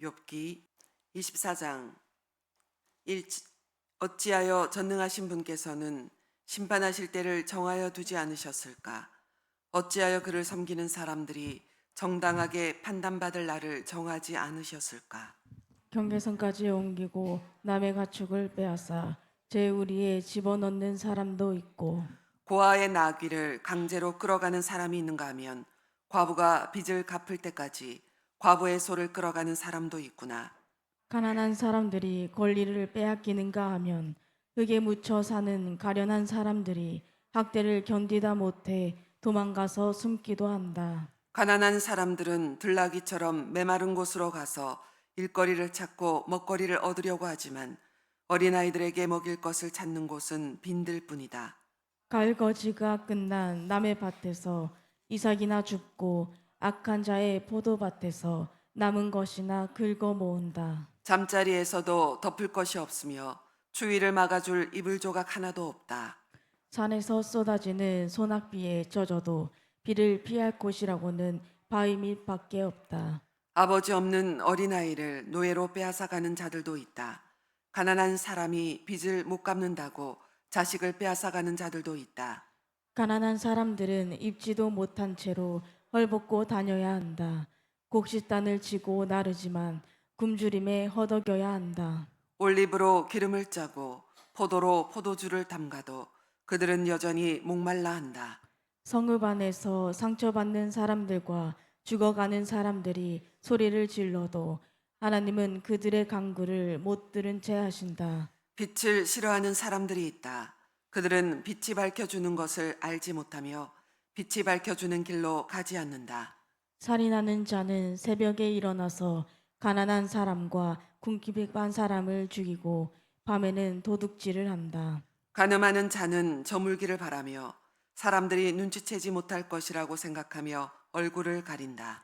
욥기 24장 1. 어찌하여 전능하신 분께서는 심판하실 때를 정하여 두지 않으셨을까? 어찌하여 그를 섬기는 사람들이 정당하게 판단받을 날을 정하지 않으셨을까? 경계선까지 옮기고 남의 가축을 빼앗아 제 우리에 집어넣는 사람도 있고, 고아의 나귀를 강제로 끌어가는 사람이 있는가 하면 과부가 빚을 갚을 때까지 과부의 소를 끌어가는 사람도 있구나. 가난한 사람들이 권리를 빼앗기는가 하면 흙에 묻혀 사는 가련한 사람들이 학대를 견디다 못해 도망가서 숨기도 한다. 가난한 사람들은 들나귀처럼 메마른 곳으로 가서 일거리를 찾고 먹거리를 얻으려고 하지만 어린아이들에게 먹일 것을 찾는 곳은 빈들 뿐이다. 갈거지가 끝난 남의 밭에서 이삭이나 줍고 악한 자의 포도밭에서 남은 것이나 긁어 모은다. 잠자리에서도 덮을 것이 없으며 추위를 막아줄 이불 조각 하나도 없다. 산에서 쏟아지는 소낙비에 젖어도 비를 피할 곳이라고는 바위 밑밖에 없다. 아버지 없는 어린아이를 노예로 빼앗아가는 자들도 있다. 가난한 사람이 빚을 못 갚는다고 자식을 빼앗아가는 자들도 있다. 가난한 사람들은 입지도 못한 채로 헐벗고 다녀야 한다. 곡식단을 지고 나르지만 굶주림에 허덕여야 한다. 올리브로 기름을 짜고 포도로 포도주를 담가도 그들은 여전히 목말라 한다. 성읍 안에서 상처받는 사람들과 죽어가는 사람들이 소리를 질러도 하나님은 그들의 간구를 못 들은 채 하신다. 빛을 싫어하는 사람들이 있다. 그들은 빛이 밝혀주는 것을 알지 못하며 빛이 밝혀주는 길로 가지 않는다. 살인하는 자는 새벽에 일어나서 가난한 사람과 궁핍한 사람을 죽이고 밤에는 도둑질을 한다. 가늠하는 자는 저물기를 바라며 사람들이 눈치채지 못할 것이라고 생각하며 얼굴을 가린다.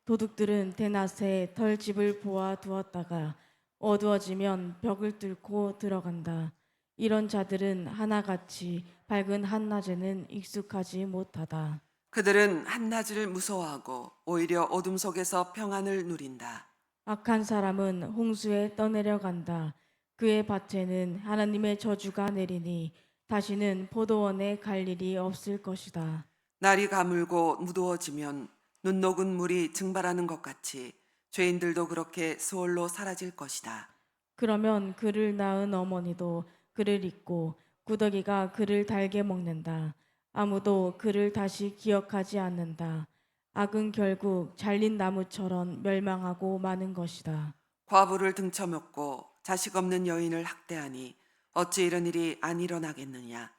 도둑들은 대낮에 털집을 보아 두었다가 어두워지면 벽을 뚫고 들어간다. 이런 자들은 하나같이 밝은 한낮에는 익숙하지 못하다. 그들은 한낮을 무서워하고 오히려 어둠 속에서 평안을 누린다. 악한 사람은 홍수에 떠내려간다. 그의 밭에는 하나님의 저주가 내리니 다시는 포도원에 갈 일이 없을 것이다. 날이 가물고 무더워지면 눈 녹은 물이 증발하는 것 같이 죄인들도 그렇게 수월로 사라질 것이다. 그러면 그를 낳은 어머니도 그를 잊고 구더기가 그를 달게 먹는다. 아무도 그를 다시 기억하지 않는다. 악은 결국 잘린 나무처럼 멸망하고 마는 것이다. 과부를 등쳐먹고 자식 없는 여인을 학대하니 어찌 이런 일이 안 일어나겠느냐.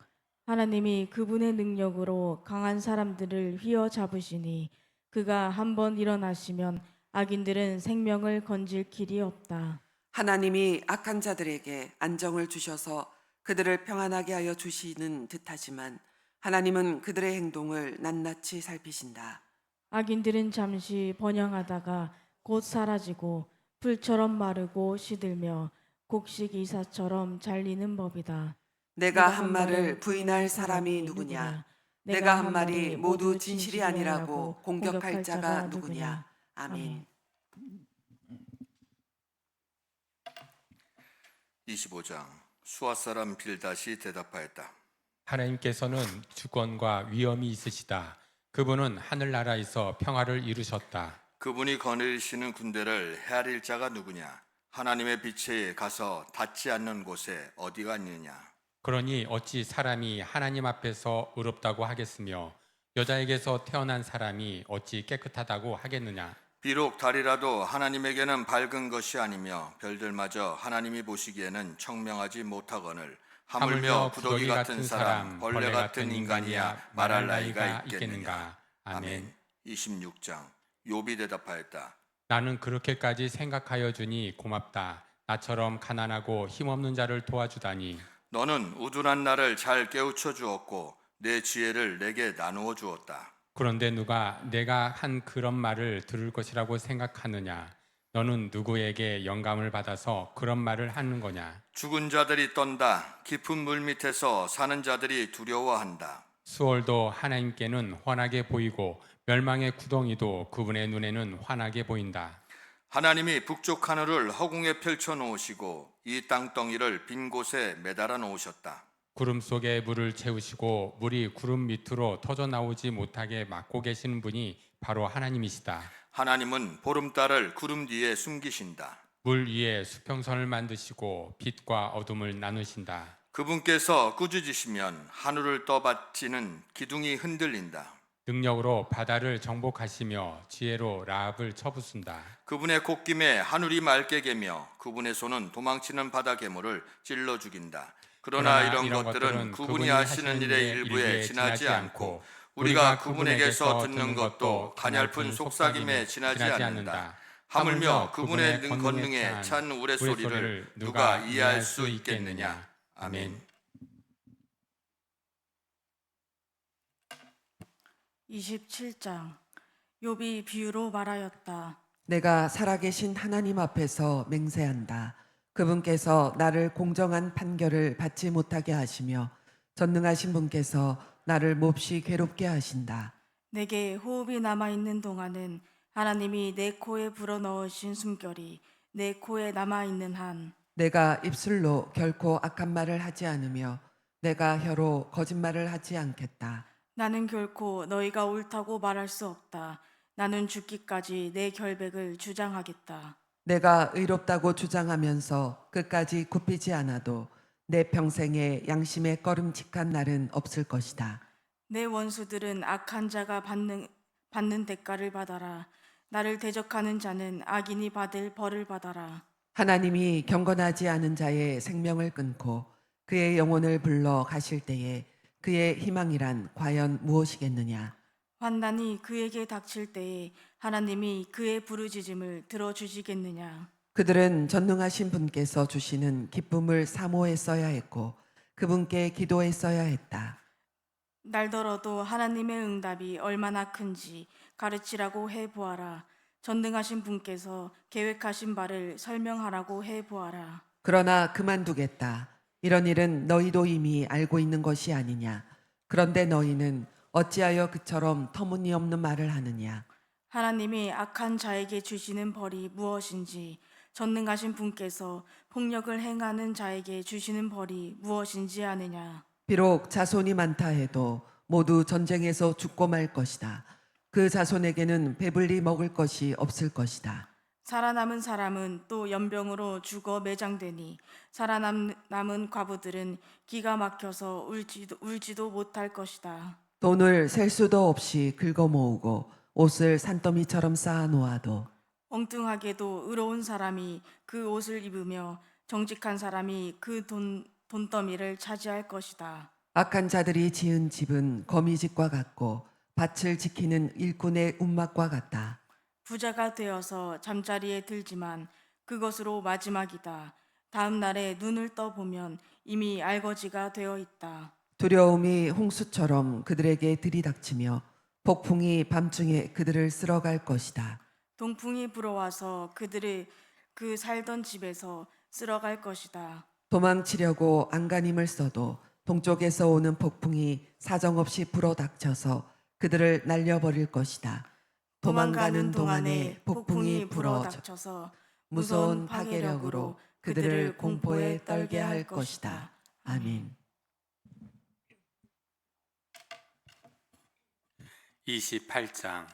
하나님이 그분의 능력으로 강한 사람들을 휘어잡으시니 그가 한번 일어나시면 악인들은 생명을 건질 길이 없다. 하나님이 악한 자들에게 안정을 주셔서 그들을 평안하게 하여 주시는 듯하지만 하나님은 그들의 행동을 낱낱이 살피신다. 악인들은 잠시 번영하다가 곧 사라지고 풀처럼 마르고 시들며 곡식 이사처럼 잘리는 법이다. 내가 한 말을 부인할 사람이 누구냐? 내가 한 말이 모두 진실이 아니라고 공격할 자가 누구냐? 아멘. 25장 수아 사람 빌닷이 대답하였다. 하나님께서는 주권과 위엄이 있으시다. 그분은 하늘나라에서 평화를 이루셨다. 그분이 거느리시는 군대를 헤아릴 자가 누구냐? 하나님의 빛에 가서 닿지 않는 곳에 어디가 있느냐? 그러니 어찌 사람이 하나님 앞에서 의롭다고 하겠으며 여자에게서 태어난 사람이 어찌 깨끗하다고 하겠느냐? 비록 달이라도 하나님에게는 밝은 것이 아니며 별들마저 하나님이 보시기에는 청명하지 못하거늘 하물며 구더기 같은 사람 벌레 같은 인간이야 말할 나이가 있겠는가? 아멘. 26장 욥이 대답하였다. 나는 그렇게까지 생각하여 주니 고맙다. 나처럼 가난하고 힘없는 자를 도와주다니. 너는 우둔한 나를 잘 깨우쳐 주었고 내 지혜를 내게 나누어 주었다. 그런데 누가 내가 한 그런 말을 들을 것이라고 생각하느냐? 너는 누구에게 영감을 받아서 그런 말을 하는 거냐? 죽은 자들이 떤다. 깊은 물 밑에서 사는 자들이 두려워한다. 수월도 하나님께는 환하게 보이고 멸망의 구덩이도 그분의 눈에는 환하게 보인다. 하나님이 북쪽 하늘을 허공에 펼쳐 놓으시고 이 땅덩이를 빈 곳에 매달아 놓으셨다. 구름 속에 물을 채우시고 물이 구름 밑으로 터져 나오지 못하게 막고 계시는 분이 바로 하나님이시다. 하나님은 보름달을 구름 뒤에 숨기신다. 물 위에 수평선을 만드시고 빛과 어둠을 나누신다. 그분께서 꾸짖으시면 하늘을 떠받치는 기둥이 흔들린다. 능력으로 바다를 정복하시며 지혜로 라합을 쳐부순다. 그분의 콧김에 하늘이 맑게 개며 그분의 손은 도망치는 바다 괴물을 찔러 죽인다. 그러나 이런 것들은 그분이 하시는 일의 일부에 지나지 않고 우리가 그분에게서 듣는 것도 가냘픈 속삭임에 지나지 않는다. 하물며 그분의 권능에 찬 우레소리를 누가 이해할 수 있겠느냐. 아멘. 27장 욥이 비유로 말하였다. 내가 살아계신 하나님 앞에서 맹세한다. 그분께서 나를 공정한 판결을 받지 못하게 하시며 전능하신 분께서 나를 몹시 괴롭게 하신다. 내게 호흡이 남아있는 동안은 하나님이 내 코에 불어넣으신 숨결이 내 코에 남아있는 한 내가 입술로 결코 악한 말을 하지 않으며 내가 혀로 거짓말을 하지 않겠다. 나는 결코 너희가 옳다고 말할 수 없다. 나는 죽기까지 내 결백을 주장하겠다. 내가 의롭다고 주장하면서 끝까지 굽히지 않아도 내 평생에 양심의 꺼름직한 날은 없을 것이다. 내 원수들은 악한 자가 받는 대가를 받아라. 나를 대적하는 자는 악인이 받을 벌을 받아라. 하나님이 경건하지 않은 자의 생명을 끊고 그의 영혼을 불러 가실 때에 그의 희망이란 과연 무엇이겠느냐? 환난이 그에게 닥칠 때에 하나님이 그의 부르짖음을 들어주시겠느냐? 그들은 전능하신 분께서 주시는 기쁨을 사모했어야 했고 그분께 기도했어야 했다. 날더러도 하나님의 응답이 얼마나 큰지 가르치라고 해보아라. 전능하신 분께서 계획하신 바를 설명하라고 해보아라. 그러나 그만두겠다. 이런 일은 너희도 이미 알고 있는 것이 아니냐. 그런데 너희는 어찌하여 그처럼 터무니없는 말을 하느냐. 하나님이 악한 자에게 주시는 벌이 무엇인지, 전능하신 분께서 폭력을 행하는 자에게 주시는 벌이 무엇인지 아느냐. 비록 자손이 많다 해도 모두 전쟁에서 죽고 말 것이다. 그 자손에게는 배불리 먹을 것이 없을 것이다. 살아남은 사람은 또 연병으로 죽어 매장되니 살아남은 과부들은 기가 막혀서 울지도 못할 것이다. 돈을 셀 수도 없이 긁어 모으고 옷을 산더미처럼 쌓아 놓아도 엉뚱하게도 의로운 사람이 그 옷을 입으며 정직한 사람이 그 돈더미를 차지할 것이다. 악한 자들이 지은 집은 거미집과 같고 밭을 지키는 일꾼의 움막과 같다. 부자가 되어서 잠자리에 들지만 그것으로 마지막이다. 다음 날에 눈을 떠보면 이미 알거지가 되어 있다. 두려움이 홍수처럼 그들에게 들이닥치며 폭풍이 밤중에 그들을 쓸어갈 것이다. 동풍이 불어와서 그들을 그 살던 집에서 쓸어갈 것이다. 도망치려고 안간힘을 써도 동쪽에서 오는 폭풍이 사정없이 불어닥쳐서 그들을 날려버릴 것이다. 도망가는 동안에 폭풍이 불어닥쳐서 무서운 파괴력으로 그들을 공포에 떨게 할 것이다. 아멘. 28장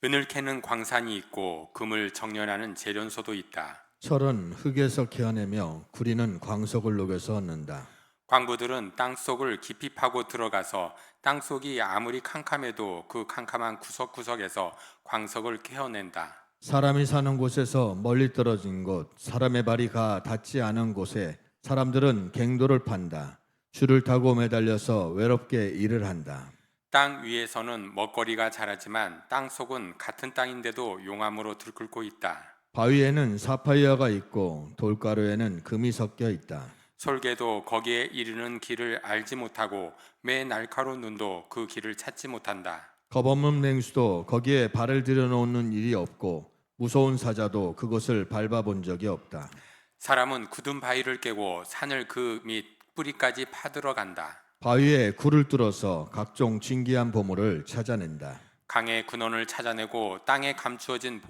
은을 캐는 광산이 있고 금을 정련하는 재련소도 있다. 철은 흙에서 캐어내며 구리는 광석을 녹여서 얻는다. 광부들은 땅속을 깊이 파고 들어가서 땅속이 아무리 캄캄해도 그 캄캄한 구석구석에서 광석을 캐어낸다. 사람이 사는 곳에서 멀리 떨어진 곳, 사람의 발이 가 닿지 않은 곳에 사람들은 갱도를 판다. 줄을 타고 매달려서 외롭게 일을 한다. 땅 위에서는 먹거리가 자라지만 땅속은 같은 땅인데도 용암으로 들끓고 있다. 바위에는 사파이어가 있고 돌가루에는 금이 섞여 있다. 솔개도 거기에 이르는 길을 알지 못하고 매 날카로운 눈도 그 길을 찾지 못한다. 겁없는 맹수도 거기에 발을 들여놓는 일이 없고 무서운 사자도 그곳을 밟아본 적이 없다. 사람은 굳은 바위를 깨고 산을 그 밑 뿌리까지 파들어 간다. 바위에 굴을 뚫어서 각종 신기한 보물을 찾아낸다. 강의 근원을 찾아내고 땅에 감추어진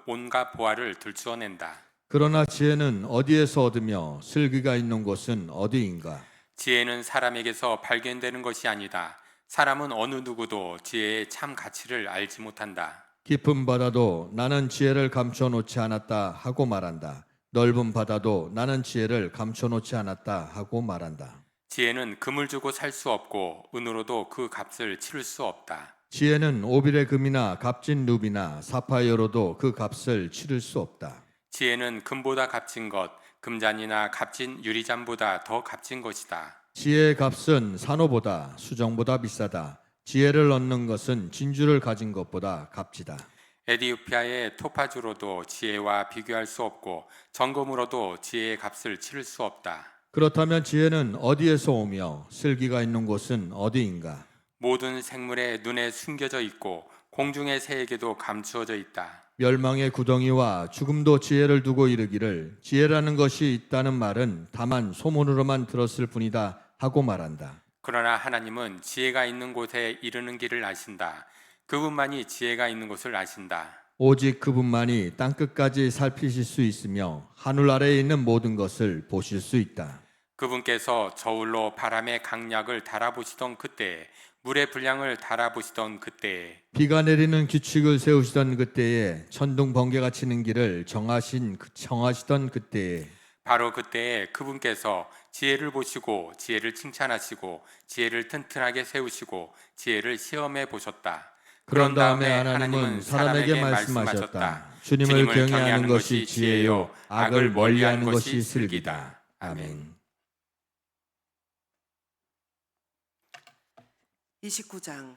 온갖 보화를 들추어낸다. 그러나 지혜는 어디에서 얻으며 슬기가 있는 곳은 어디인가? 지혜는 사람에게서 발견되는 것이 아니다. 사람은 어느 누구도 지혜의 참 가치를 알지 못한다. 깊은 바다도 나는 지혜를 감춰 놓지 않았다 하고 말한다. 넓은 바다도 나는 지혜를 감춰 놓지 않았다 하고 말한다. 지혜는 금을 주고 살 수 없고 은으로도 그 값을 치를 수 없다. 지혜는 오빌의 금이나 값진 루비나 사파이어로도 그 값을 치를 수 없다. 지혜는 금보다 값진 것, 금잔이나 값진 유리잔보다 더 값진 것이다. 지혜의 값은 산호보다 수정보다 비싸다. 지혜를 얻는 것은 진주를 가진 것보다 값지다. 에디오피아의 토파주로도 지혜와 비교할 수 없고 정금으로도 지혜의 값을 치를 수 없다. 그렇다면 지혜는 어디에서 오며 슬기가 있는 곳은 어디인가? 모든 생물의 눈에 숨겨져 있고 공중의 새에게도 감추어져 있다. 멸망의 구덩이와 죽음도 지혜를 두고 이르기를 지혜라는 것이 있다는 말은 다만 소문으로만 들었을 뿐이다 하고 말한다. 그러나 하나님은 지혜가 있는 곳에 이르는 길을 아신다. 그분만이 지혜가 있는 곳을 아신다. 오직 그분만이 땅끝까지 살피실 수 있으며 하늘 아래에 있는 모든 것을 보실 수 있다. 그분께서 저울로 바람의 강약을 달아보시던 그때에, 물의 분량을 달아보시던 그때에, 비가 내리는 규칙을 세우시던 그때에, 천둥 번개가 치는 길을 정하시던 그때에, 바로 그때에 그분께서 지혜를 보시고 지혜를 칭찬하시고 지혜를 튼튼하게 세우시고 지혜를 시험해 보셨다. 그런 다음에 하나님은 사람에게 말씀하셨다. 주님을 경외하는 것이 지혜요 악을 멀리하는 것이 슬기다. 아멘. 29장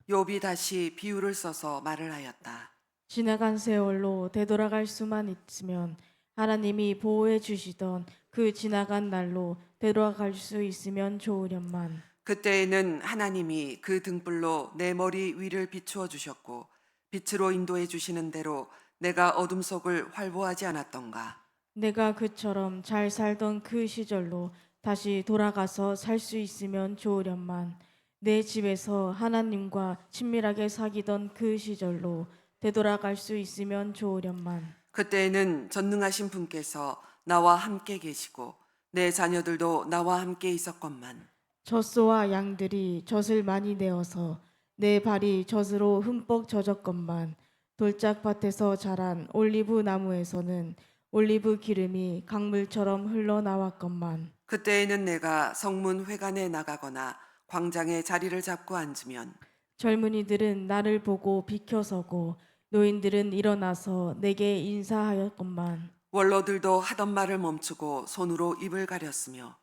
욥이 다시 비유를 써서 말을 하였다. 지나간 세월로 되돌아갈 수만 있으면 하나님이 보호해 주시던 그 지나간 날로 되돌아갈 수 있으면 좋으련만. 그때에는 하나님이 그 등불로 내 머리 위를 비추어 주셨고 빛으로 인도해 주시는 대로 내가 어둠 속을 활보하지 않았던가. 내가 그처럼 잘 살던 그 시절로 다시 돌아가서 살 수 있으면 좋으련만. 내 집에서 하나님과 친밀하게 사귀던 그 시절로 되돌아갈 수 있으면 좋으련만. 그때에는 전능하신 분께서 나와 함께 계시고 내 자녀들도 나와 함께 있었건만. 젖소와 양들이 젖을 많이 내어서 내 발이 젖으로 흠뻑 젖었건만. 돌짝밭에서 자란 올리브 나무에서는 올리브 기름이 강물처럼 흘러나왔건만. 그때에는 내가 성문 회관에 나가거나 광장에 자리를 잡고 앉으면 젊은이들은 나를 보고 비켜서고 노인들은 일어나서 내게 인사하였건만. 원로들도 하던 말을 멈추고 손으로 입을 가렸으며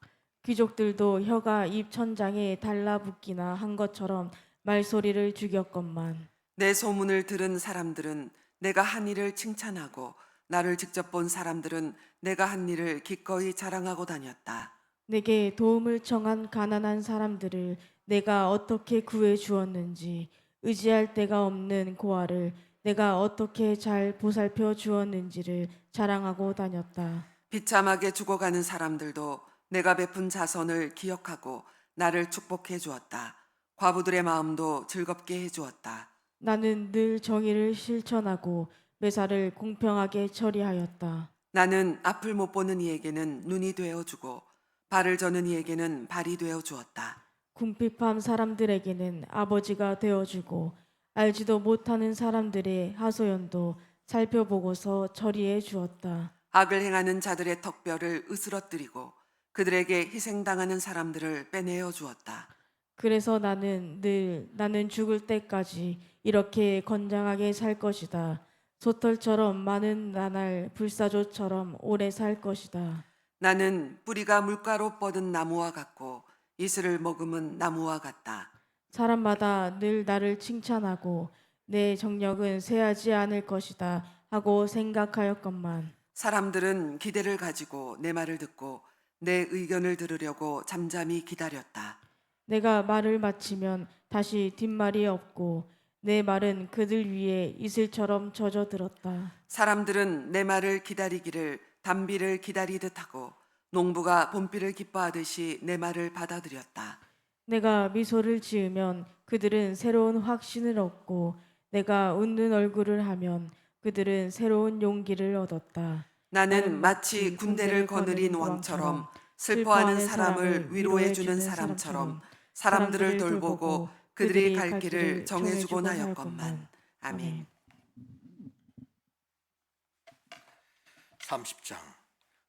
귀족들도 혀가 입 천장에 달라붙기나 한 것처럼 말소리를 죽였건만. 내 소문을 들은 사람들은 내가 한 일을 칭찬하고 나를 직접 본 사람들은 내가 한 일을 기꺼이 자랑하고 다녔다. 내게 도움을 청한 가난한 사람들을 내가 어떻게 구해 주었는지, 의지할 데가 없는 고아를 내가 어떻게 잘 보살펴 주었는지를 자랑하고 다녔다. 비참하게 죽어가는 사람들도 내가 베푼 자선을 기억하고 나를 축복해 주었다. 과부들의 마음도 즐겁게 해 주었다. 나는 늘 정의를 실천하고 매사를 공평하게 처리하였다. 나는 앞을 못 보는 이에게는 눈이 되어 주고 발을 저는 이에게는 발이 되어 주었다. 궁핍한 사람들에게는 아버지가 되어주고 알지도 못하는 사람들의 하소연도 살펴보고서 처리해 주었다. 악을 행하는 자들의 턱뼈를 으스러뜨리고 그들에게 희생당하는 사람들을 빼내어 주었다. 그래서 나는 죽을 때까지 이렇게 건장하게 살 것이다. 소털처럼 많은 나날 불사조처럼 오래 살 것이다. 나는 뿌리가 물가로 뻗은 나무와 같고 이슬을 머금은 나무와 같다. 사람마다 늘 나를 칭찬하고 내 정력은 쇠하지 않을 것이다 하고 생각하였건만. 사람들은 기대를 가지고 내 말을 듣고 내 의견을 들으려고 잠잠히 기다렸다. 내가 말을 마치면 다시 뒷말이 없고 내 말은 그들 위에 이슬처럼 젖어들었다. 사람들은 내 말을 기다리기를 단비를 기다리듯 하고 농부가 봄비를 기뻐하듯이 내 말을 받아들였다. 내가 미소를 지으면 그들은 새로운 확신을 얻고 내가 웃는 얼굴을 하면 그들은 새로운 용기를 얻었다. 나는 마치 군대를 거느린 왕처럼 슬퍼하는 사람을 위로해주는 사람처럼 사람들을 돌보고 그들이 갈 길을 정해주곤 하였건만. 아멘. 30장.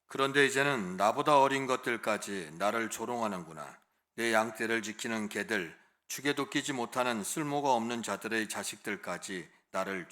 그런데 이제는 나보다 어린 것들까지 나를 조롱하는구나. 내 양떼를 지키는 개들, 죽에도 끼지 못하는 쓸모가 없는 자들의 자식들까지 나를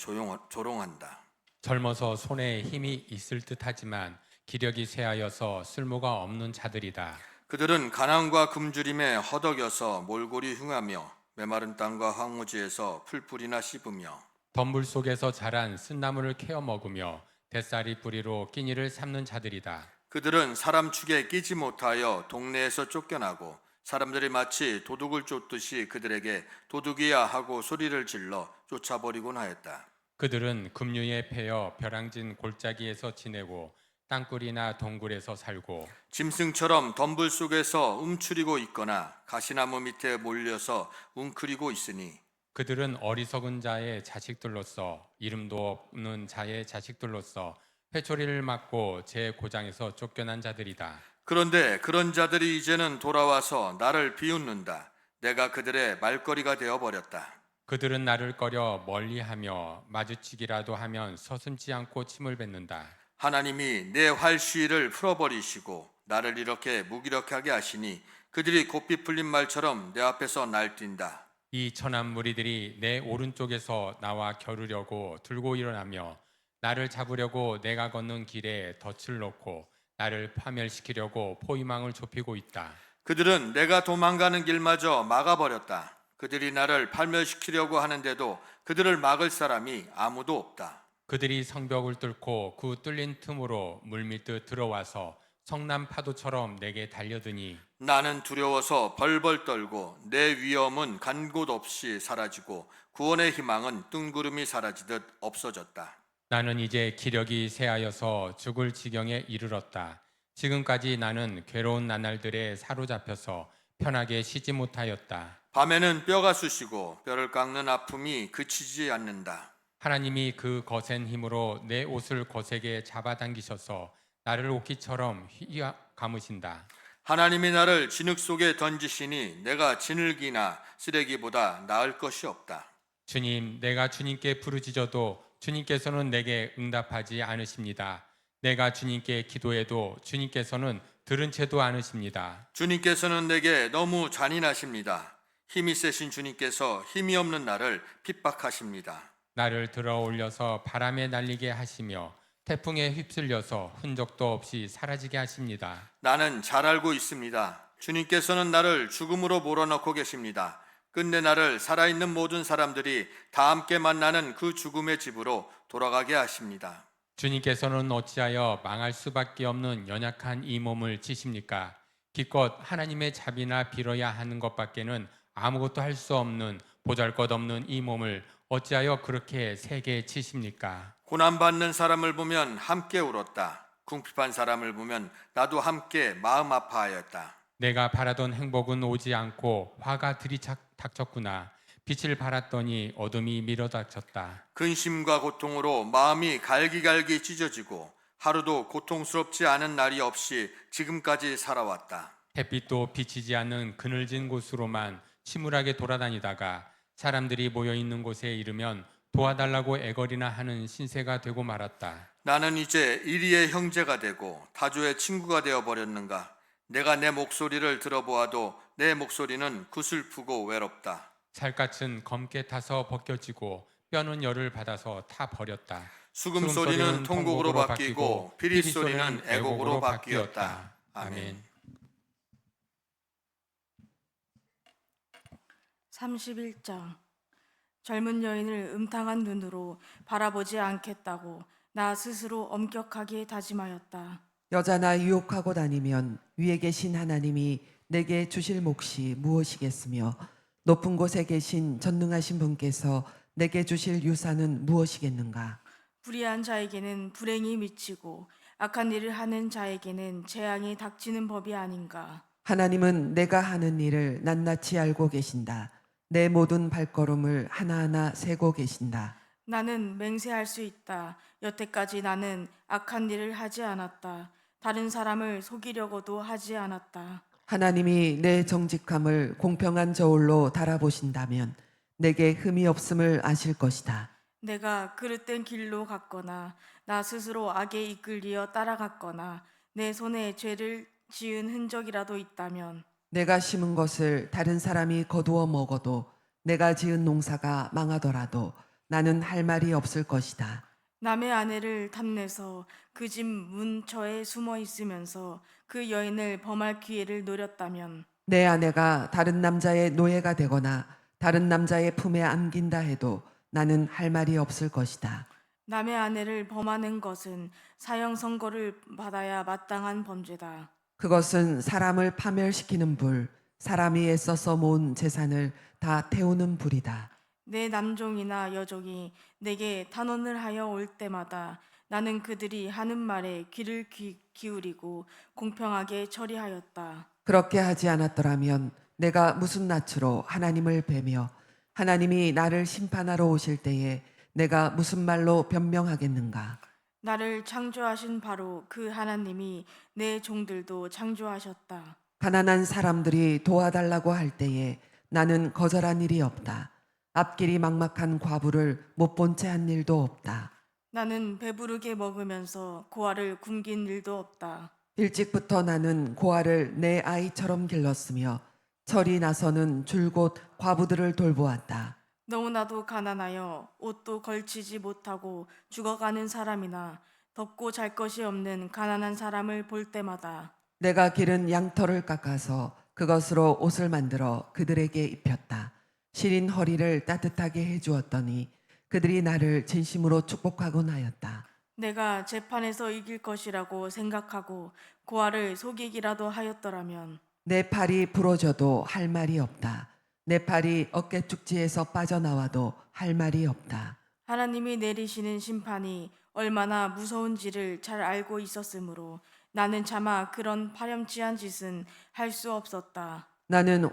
조롱한다. 젊어서 손에 힘이 있을 듯하지만 기력이 쇠하여서 쓸모가 없는 자들이다. 그들은 가난과 굶주림에 허덕여서 몰골이 흉하며 메마른 땅과 황무지에서 풀뿌리나 씹으며 덤불 속에서 자란 쓴나물을 캐어 먹으며 뱃살이 뿌리로 끼니를 삼는 자들이다. 그들은 사람 축에 끼지 못하여 동네에서 쫓겨나고 사람들이 마치 도둑을 쫓듯이 그들에게 도둑이야 하고 소리를 질러 쫓아버리곤 하였다. 그들은 급류에 패여 벼랑진 골짜기에서 지내고 땅굴이나 동굴에서 살고 짐승처럼 덤불 속에서 움츠리고 있거나 가시나무 밑에 몰려서 웅크리고 있으니 그들은 어리석은 자의 자식들로서 이름도 없는 자의 자식들로서 회초리를 맞고 제 고장에서 쫓겨난 자들이다. 그런데 그런 자들이 이제는 돌아와서 나를 비웃는다. 내가 그들의 말거리가 되어버렸다. 그들은 나를 꺼려 멀리하며 마주치기라도 하면 서슴지 않고 침을 뱉는다. 하나님이 내 활시위를 풀어버리시고 나를 이렇게 무기력하게 하시니 그들이 곱비 풀린 말처럼 내 앞에서 날뛴다. 이 천한 무리들이 내 오른쪽에서 나와 겨루려고 들고 일어나며 나를 잡으려고 내가 걷는 길에 덫을 놓고 나를 파멸시키려고 포위망을 좁히고 있다. 그들은 내가 도망가는 길마저 막아버렸다. 그들이 나를 파멸시키려고 하는데도 그들을 막을 사람이 아무도 없다. 그들이 성벽을 뚫고 그 뚫린 틈으로 물밀듯 들어와서 성남 파도처럼 내게 달려드니 나는 두려워서 벌벌 떨고 내 위엄은 간 곳 없이 사라지고 구원의 희망은 뜬구름이 사라지듯 없어졌다. 나는 이제 기력이 쇠하여서 죽을 지경에 이르렀다. 지금까지 나는 괴로운 나날들에 사로잡혀서 편하게 쉬지 못하였다. 밤에는 뼈가 쑤시고 뼈를 깎는 아픔이 그치지 않는다. 하나님이 그 거센 힘으로 내 옷을 거세게 잡아당기셔서 나를 옷깃처럼 휘어 감으신다. 하나님이 나를 진흙 속에 던지시니 내가 진흙이나 쓰레기보다 나을 것이 없다. 주님, 내가 주님께 부르짖어도 주님께서는 내게 응답하지 않으십니다. 내가 주님께 기도해도 주님께서는 들은 채도 않으십니다. 주님께서는 내게 너무 잔인하십니다. 힘이 세신 주님께서 힘이 없는 나를 핍박하십니다. 나를 들어 올려서 바람에 날리게 하시며 태풍에 휩쓸려서 흔적도 없이 사라지게 하십니다. 나는 잘 알고 있습니다. 주님께서는 나를 죽음으로 몰아넣고 계십니다. 끝내 나를 살아있는 모든 사람들이 다 함께 만나는 그 죽음의 집으로 돌아가게 하십니다. 주님께서는 어찌하여 망할 수밖에 없는 연약한 이 몸을 치십니까? 기껏 하나님의 자비나 빌어야 하는 것밖에는 아무것도 할 수 없는 보잘것없는 이 몸을 어찌하여 그렇게 세게 치십니까? 고난받는 사람을 보면 함께 울었다. 궁핍한 사람을 보면 나도 함께 마음 아파하였다. 내가 바라던 행복은 오지 않고 화가 들이닥쳤구나. 빛을 발았더니 어둠이 밀어닥쳤다. 근심과 고통으로 마음이 갈기갈기 찢어지고 하루도 고통스럽지 않은 날이 없이 지금까지 살아왔다. 햇빛도 비치지 않는 그늘진 곳으로만 침울하게 돌아다니다가 사람들이 모여 있는 곳에 이르면 도와달라고 애걸이나 하는 신세가 되고 말았다. 나는 이제 이리의 형제가 되고 타조의 친구가 되어버렸는가. 내가 내 목소리를 들어보아도 내 목소리는 구슬프고 외롭다. 살갗은 검게 타서 벗겨지고 뼈는 열을 받아서 타 버렸다. 수금 소리는 통곡으로 바뀌고 피리 소리는 애곡으로 바뀌었다. 아멘. 31장. 젊은 여인을 음탕한 눈으로 바라보지 않겠다고 나 스스로 엄격하게 다짐하였다. 여자나 유혹하고 다니면 위에 계신 하나님이 내게 주실 몫이 무엇이겠으며 높은 곳에 계신 전능하신 분께서 내게 주실 유산은 무엇이겠는가? 불의한 자에게는 불행이 미치고 악한 일을 하는 자에게는 재앙이 닥치는 법이 아닌가. 하나님은 내가 하는 일을 낱낱이 알고 계신다. 내 모든 발걸음을 하나하나 세고 계신다. 나는 맹세할 수 있다. 여태까지 나는 악한 일을 하지 않았다. 다른 사람을 속이려고도 하지 않았다. 하나님이 내 정직함을 공평한 저울로 달아보신다면 내게 흠이 없음을 아실 것이다. 내가 그릇된 길로 갔거나 나 스스로 악에 이끌리어 따라갔거나 내 손에 죄를 지은 흔적이라도 있다면 내가 심은 것을 다른 사람이 거두어 먹어도 내가 지은 농사가 망하더라도 나는 할 말이 없을 것이다. 남의 아내를 탐내서 그 집 문처에 숨어 있으면서 그 여인을 범할 기회를 노렸다면 내 아내가 다른 남자의 노예가 되거나 다른 남자의 품에 안긴다 해도 나는 할 말이 없을 것이다. 남의 아내를 범하는 것은 사형 선고를 받아야 마땅한 범죄다. 그것은 사람을 파멸시키는 불, 사람이 애써서 모은 재산을 다 태우는 불이다. 내 남종이나 여종이 내게 탄원을 하여 올 때마다 나는 그들이 하는 말에 귀를 기울이고 공평하게 처리하였다. 그렇게 하지 않았더라면 내가 무슨 낯으로 하나님을 뵈며 하나님이 나를 심판하러 오실 때에 내가 무슨 말로 변명하겠는가? 나를 창조하신 바로 그 하나님이 내 종들도 창조하셨다. 가난한 사람들이 도와달라고 할 때에 나는 거절한 일이 없다. 앞길이 막막한 과부를 못 본 채 한 일도 없다. 나는 배부르게 먹으면서 고아를 굶긴 일도 없다. 일찍부터 나는 고아를 내 아이처럼 길렀으며 철이 나서는 줄곧 과부들을 돌보았다. 너무나도 가난하여 옷도 걸치지 못하고 죽어가는 사람이나 덮고 잘 것이 없는 가난한 사람을 볼 때마다 내가 기른 양털을 깎아서 그것으로 옷을 만들어 그들에게 입혔다. 시린 허리를 따뜻하게 해주었더니 그들이 나를 진심으로 축복하곤 하였다. 내가 재판에서 이길 것이라고 생각하고 고아를 속이기라도 하였더라면 내 팔이 부러져도 할 말이 없다. 내 팔이 어깨축지에서 빠져나와도 할 말이 없다. 하나님이 내리시는 심판이 얼마나 무서운지를 잘 알고 있었으므로 나는 차마 그런 파렴치한 짓은 할 수 없었다. 나는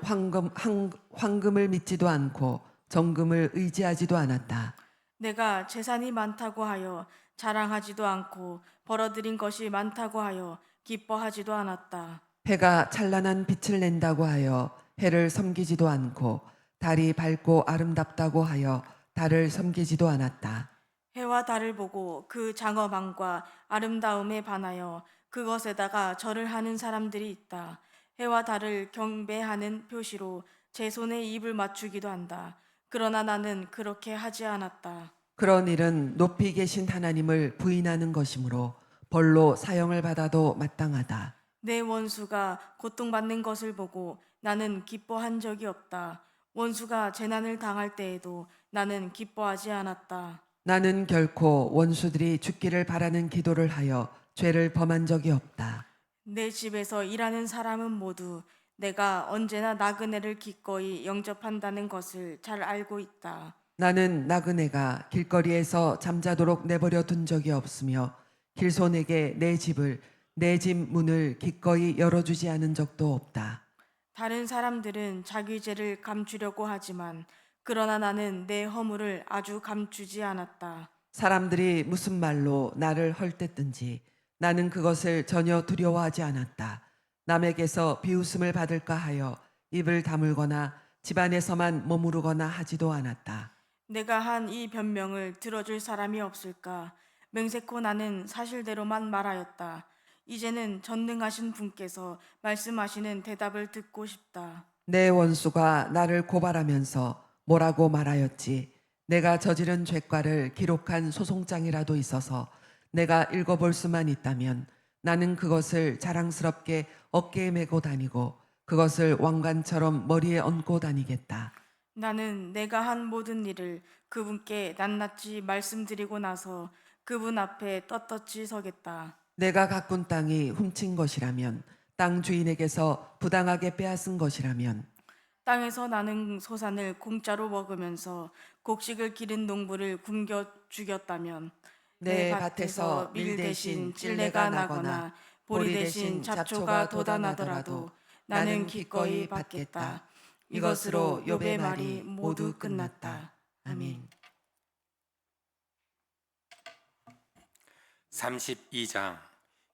황금을 믿지도 않고 정금을 의지하지도 않았다. 내가 재산이 많다고 하여 자랑하지도 않고 벌어들인 것이 많다고 하여 기뻐하지도 않았다. 해가 찬란한 빛을 낸다고 하여 해를 섬기지도 않고 달이 밝고 아름답다고 하여 달을 섬기지도 않았다. 해와 달을 보고 그 장엄함과 아름다움에 반하여 그것에다가 절을 하는 사람들이 있다. 해와 달을 경배하는 표시로 제 손에 입을 맞추기도 한다. 그러나 나는 그렇게 하지 않았다. 그런 일은 높이 계신 하나님을 부인하는 것이므로 벌로 사형을 받아도 마땅하다. 내 원수가 고통받는 것을 보고 나는 기뻐한 적이 없다. 원수가 재난을 당할 때에도 나는 기뻐하지 않았다. 나는 결코 원수들이 죽기를 바라는 기도를 하여 죄를 범한 적이 없다. 내 집에서 일하는 사람은 모두 내가 언제나 나그네를 기꺼이 영접한다는 것을 잘 알고 있다. 나는 나그네가 길거리에서 잠자도록 내버려 둔 적이 없으며 길손에게 내 집 문을 기꺼이 열어주지 않은 적도 없다. 다른 사람들은 자기 죄를 감추려고 하지만 그러나 나는 내 허물을 아주 감추지 않았다. 사람들이 무슨 말로 나를 헐뜯든지 나는 그것을 전혀 두려워하지 않았다. 남에게서 비웃음을 받을까 하여 입을 다물거나 집안에서만 머무르거나 하지도 않았다. 내가 한 이 변명을 들어줄 사람이 없을까? 맹세코 나는 사실대로만 말하였다. 이제는 전능하신 분께서 말씀하시는 대답을 듣고 싶다. 내 원수가 나를 고발하면서 뭐라고 말하였지? 내가 저지른 죄과를 기록한 소송장이라도 있어서 내가 읽어볼 수만 있다면 나는 그것을 자랑스럽게 어깨에 메고 다니고 그것을 왕관처럼 머리에 얹고 다니겠다. 나는 내가 한 모든 일을 그분께 낱낱이 말씀드리고 나서 그분 앞에 떳떳이 서겠다. 내가 가꾼 땅이 훔친 것이라면 땅 주인에게서 부당하게 빼앗은 것이라면 땅에서 나는 소산을 공짜로 먹으면서 곡식을 기른 농부를 굶겨 죽였다면 내 밭에서 밀 대신 찔레가 나거나 보리 대신 잡초가 돋아나더라도 나는 기꺼이 받겠다. 이것으로 욥의 말이 모두 끝났다. 아멘. 32장.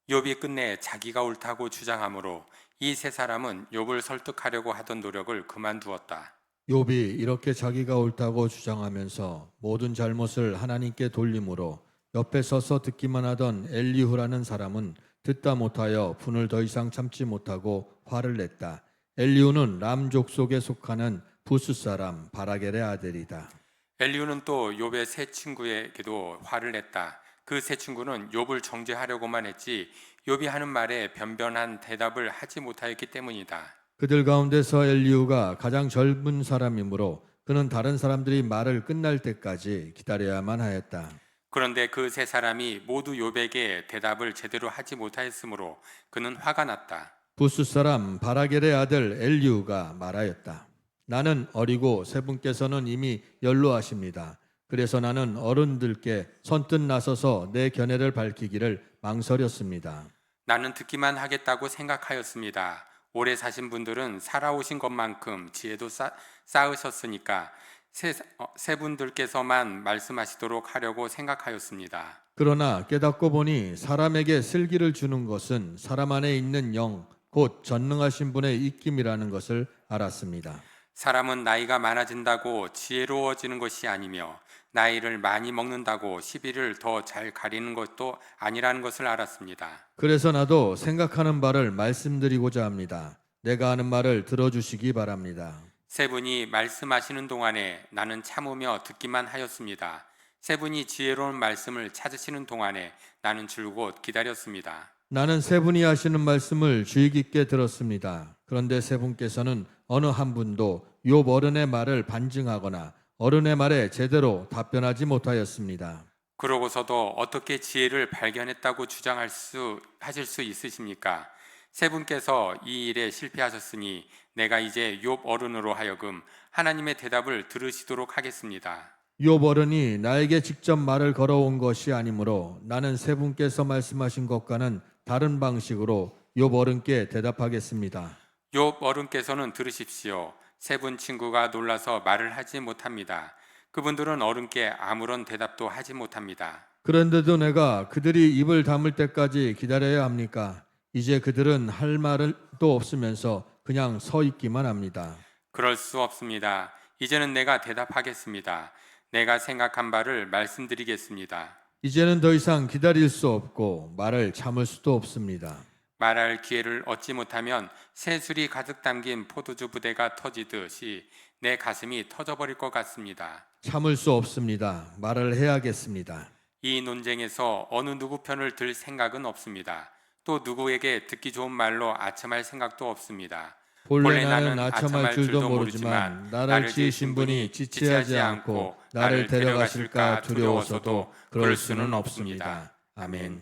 욥이 끝내 자기가 옳다고 주장하므로 이 세 사람은 욥을 설득하려고 하던 노력을 그만두었다. 욥이 이렇게 자기가 옳다고 주장하면서 모든 잘못을 하나님께 돌림으로 옆에 서서 듣기만 하던 엘리후라는 사람은 듣다 못하여 분을 더 이상 참지 못하고 화를 냈다. 엘리후는 람 족속에 속하는 부스 사람 바라겔의 아들이다. 엘리후는 또 욥의 세 친구에게도 화를 냈다. 그 세 친구는 욥을 정죄하려고만 했지 욥이 하는 말에 변변한 대답을 하지 못하였기 때문이다. 그들 가운데서 엘리후가 가장 젊은 사람이므로 그는 다른 사람들이 말을 끝날 때까지 기다려야만 하였다. 그런데 그 세 사람이 모두 욥에게 대답을 제대로 하지 못하였으므로 그는 화가 났다. 부스 사람 바라겔의 아들 엘리후가 말하였다. 나는 어리고 세 분께서는 이미 연로하십니다. 그래서 나는 어른들께 선뜻 나서서 내 견해를 밝히기를 망설였습니다. 나는 듣기만 하겠다고 생각하였습니다. 오래 사신 분들은 살아오신 것만큼 지혜도 쌓으셨으니까 세 분들께서만 말씀하시도록 하려고 생각하였습니다. 그러나 깨닫고 보니 사람에게 슬기를 주는 것은 사람 안에 있는 영, 곧 전능하신 분의 입김이라는 것을 알았습니다. 사람은 나이가 많아진다고 지혜로워지는 것이 아니며 나이를 많이 먹는다고 시비를 더 잘 가리는 것도 아니라는 것을 알았습니다. 그래서 나도 생각하는 바를 말씀드리고자 합니다. 내가 하는 말을 들어주시기 바랍니다. 세 분이 말씀하시는 동안에 나는 참으며 듣기만 하였습니다. 세 분이 지혜로운 말씀을 찾으시는 동안에 나는 줄곧 기다렸습니다. 나는 세 분이 하시는 말씀을 주의 깊게 들었습니다. 그런데 세 분께서는 어느 한 분도 욥 어른의 말을 반증하거나 어른의 말에 제대로 답변하지 못하였습니다. 그러고서도 어떻게 지혜를 발견했다고 하실 수 있으십니까? 세 분께서 이 일에 실패하셨으니 내가 이제 욥 어른으로 하여금 하나님의 대답을 들으시도록 하겠습니다. 욥 어른이 나에게 직접 말을 걸어온 것이 아니므로 나는 세 분께서 말씀하신 것과는 다른 방식으로 욥 어른께 대답하겠습니다. 욥 어른께서는 들으십시오. 세 분 친구가 놀라서 말을 하지 못합니다. 그분들은 어른께 아무런 대답도 하지 못합니다. 그런데도 내가 그들이 입을 다물 때까지 기다려야 합니까? 이제 그들은 할 말은 또 없으면서 그냥 서 있기만 합니다. 그럴 수 없습니다. 이제는 내가 대답하겠습니다. 내가 생각한 바를 말씀드리겠습니다. 이제는 더 이상 기다릴 수 없고 말을 참을 수도 없습니다. 말할 기회를 얻지 못하면 새술이 가득 담긴 포도주 부대가 터지듯이 내 가슴이 터져버릴 것 같습니다. 참을 수 없습니다. 말을 해야겠습니다. 이 논쟁에서 어느 누구 편을 들 생각은 없습니다. 또 누구에게 듣기 좋은 말로 아첨할 생각도 없습니다. 본래 나는 아첨할 줄도 모르지만 나를 지으신 분이 지체하지 않고 나를 데려가실까 두려워서도 그럴 수는 없습니다. 아멘.